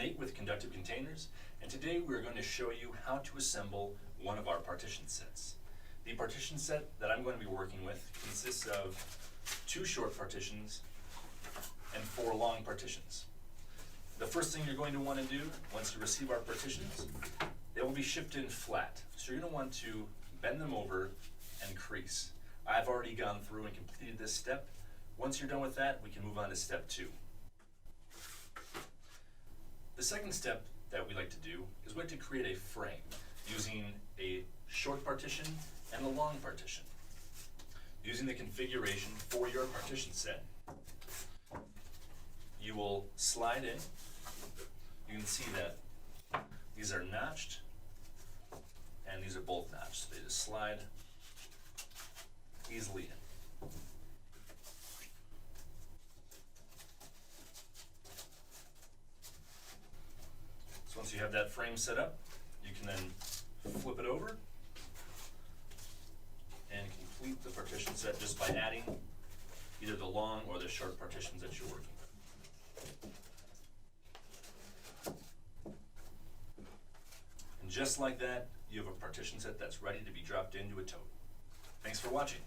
Nate with Conductive Containers, and today we're going to show you how to assemble one of our partition sets. The partition set that I'm going to be working with consists of 2 short partitions and 4 long partitions. The first thing you're going to want to do once you receive our partitions, they will be shipped in flat. So you're going to want to bend them over and crease. I've already gone through and completed this step. Once you're done with that, we can move on to step 2. The second step that we like to do is we like to create a frame using a short partition and a long partition. Using the configuration for your partition set, you will slide in. You can see that these are notched and these are both notched. So they just slide easily in. So once you have that frame set up, you can then flip it over and complete the partition set just by adding either the long or the short partitions that you're working with. And just like that, you have a partition set that's ready to be dropped into a tote. Thanks for watching.